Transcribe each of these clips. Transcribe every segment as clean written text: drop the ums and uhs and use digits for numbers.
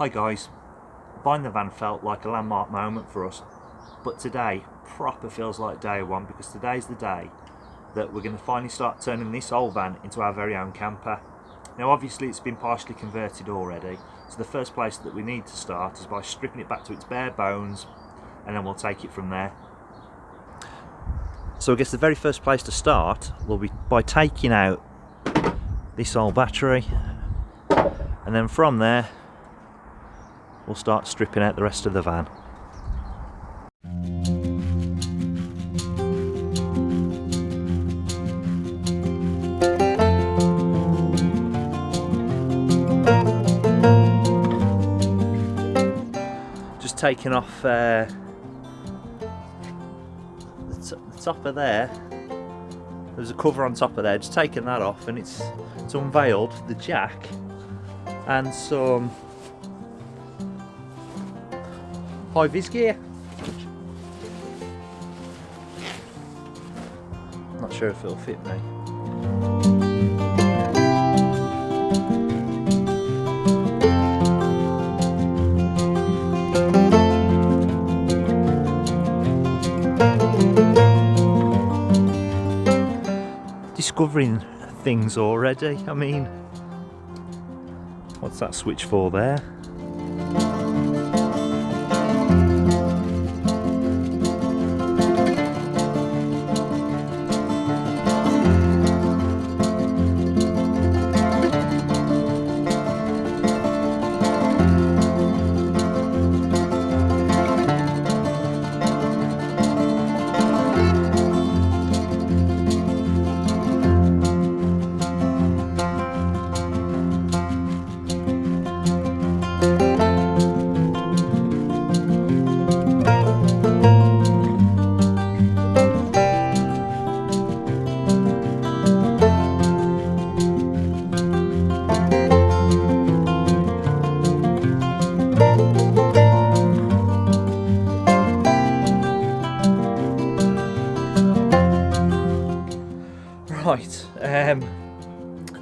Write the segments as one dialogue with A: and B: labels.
A: Hi guys, buying the van felt like a landmark moment for us, but today proper feels like day one, because today's the day that we're going to finally start turning this old van into our very own camper. Now obviously it's been partially converted already, so the first place that we need to start is by stripping it back to its bare bones, and then we'll take it from there. So I guess the very first place to start will be by taking out this old battery, and then from there we'll start stripping out the rest of the van. Just taking off the top of there. There's a cover on top of there, just taking that off, and it's unveiled the jack and some high-vis gear. Not sure if it'll fit me. Discovering things already. I mean, what's that switch for there? Right,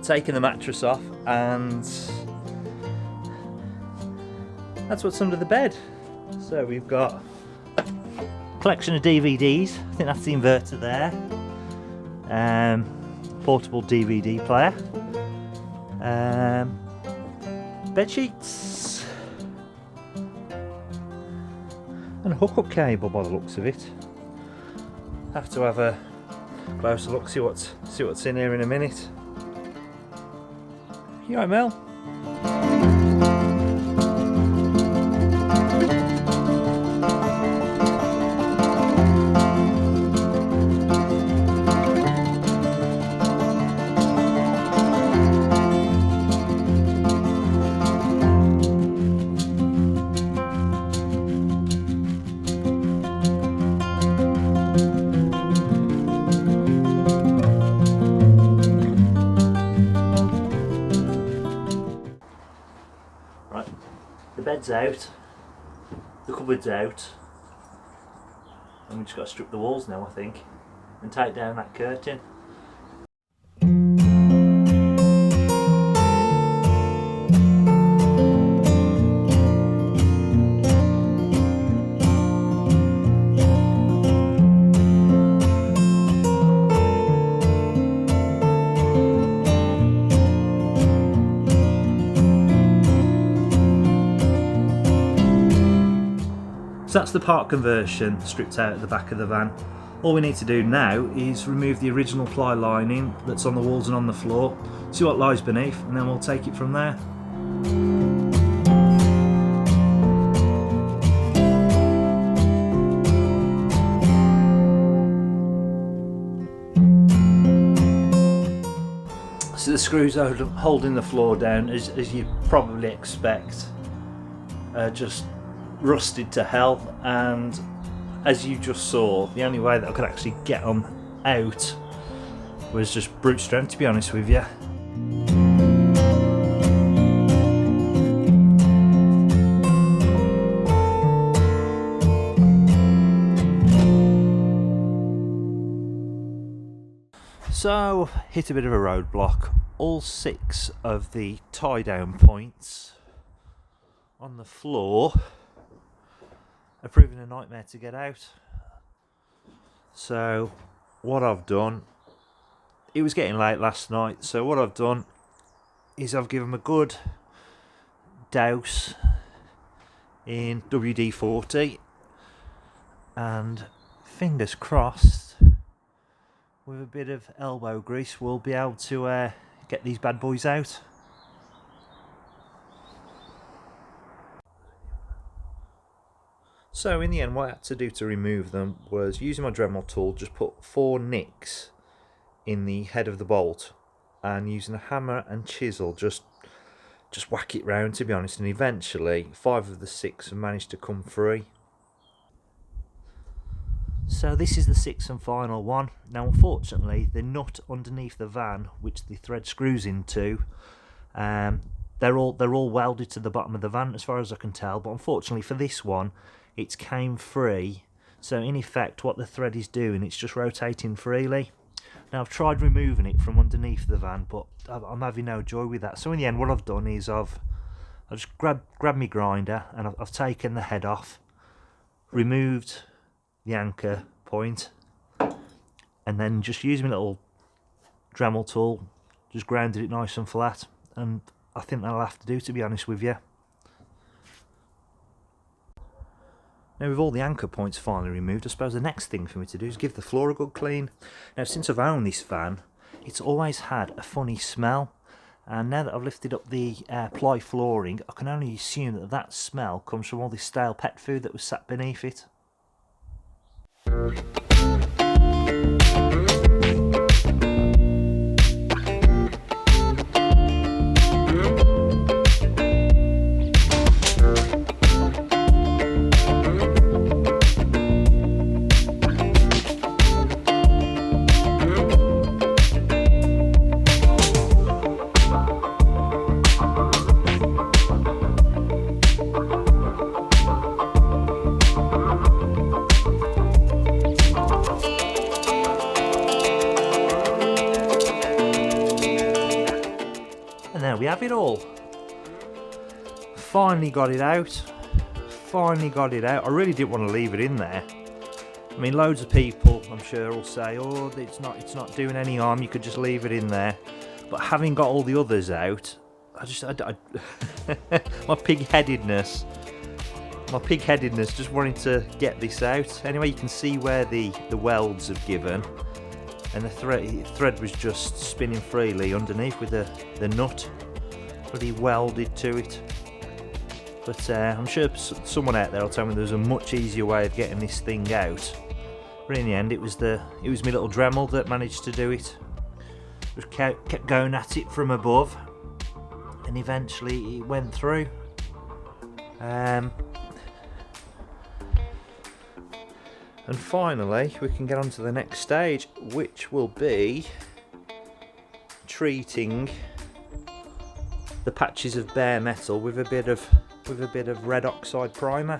A: taking the mattress off, and that's what's under the bed. So we've got a collection of DVDs. I think that's the inverter there. Portable DVD player. Bed sheets. And a hookup cable by the looks of it. Have to have a closer look, see what's in here in a minute. You alright, Mel? The bed's out, the cupboard's out, and we've just got to strip the walls now, I think, and take down that curtain. So that's the part conversion stripped out at the back of the van. All we need to do now is remove the original ply lining that's on the walls and on the floor, see what lies beneath, and then we'll take it from there. So the screws holding the floor down, as you probably expect, just rusted to hell, and as you just saw, the only way that I could actually get them out was just brute strength, to be honest with you. So, hit a bit of a roadblock. All 6 of the tie down points on the floor are proving a nightmare to get out. So what I've done, it was getting late last night, so what I've done is I've given them a good douse in WD-40, and fingers crossed with a bit of elbow grease we'll be able to get these bad boys out. So in the end, what I had to do to remove them was, using my Dremel tool, just put 4 nicks in the head of the bolt, and using a hammer and chisel just whack it round, to be honest, and eventually 5 of the 6 have managed to come free. So this is the 6th and final one. Now unfortunately the nut underneath the van, which the thread screws into, they're all welded to the bottom of the van as far as I can tell, but unfortunately for this one it's came free, so in effect what the thread is doing, it's just rotating freely. Now I've tried removing it from underneath the van, but I'm having no joy with that. So in the end what I've done is I've just grabbed my grinder and I've taken the head off, removed the anchor point, and then just using my little Dremel tool just grounded it nice and flat, and I think that'll have to do, to be honest with you. Now with all the anchor points finally removed, I suppose the next thing for me to do is give the floor a good clean. Now since I've owned this van, it's always had a funny smell, and now that I've lifted up the ply flooring, I can only assume that that smell comes from all this stale pet food that was sat beneath it. And there we have it all. Finally got it out. I really didn't want to leave it in there. I mean, loads of people, I'm sure, will say, oh, it's not doing any harm, you could just leave it in there. But having got all the others out, my pig-headedness just wanting to get this out. Anyway, you can see where the welds have given, and the thread was just spinning freely underneath with the nut pretty welded to it. But I'm sure someone out there will tell me there's a much easier way of getting this thing out. But in the end, it was my little Dremel that managed to do it. Just kept going at it from above, and eventually it went through. And finally we can get on to the next stage, which will be treating the patches of bare metal with a bit of red oxide primer.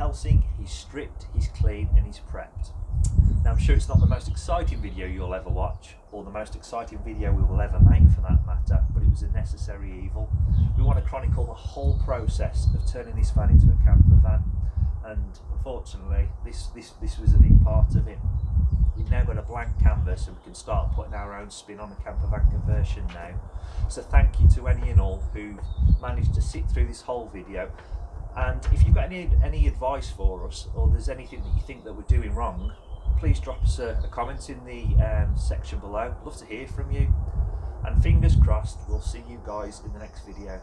A: Helsing, he's stripped, he's clean and he's prepped. Now I'm sure it's not the most exciting video you'll ever watch, or the most exciting video we will ever make for that matter, but it was a necessary evil. We want to chronicle the whole process of turning this van into a camper van, and unfortunately this was a big part of it. We've now got a blank canvas and we can start putting our own spin on the campervan conversion now. So thank you to any and all who managed to sit through this whole video. And if you've got any advice for us, or there's anything that you think that we're doing wrong, please drop us a comment in the section below. I'd love to hear from you. And fingers crossed, we'll see you guys in the next video.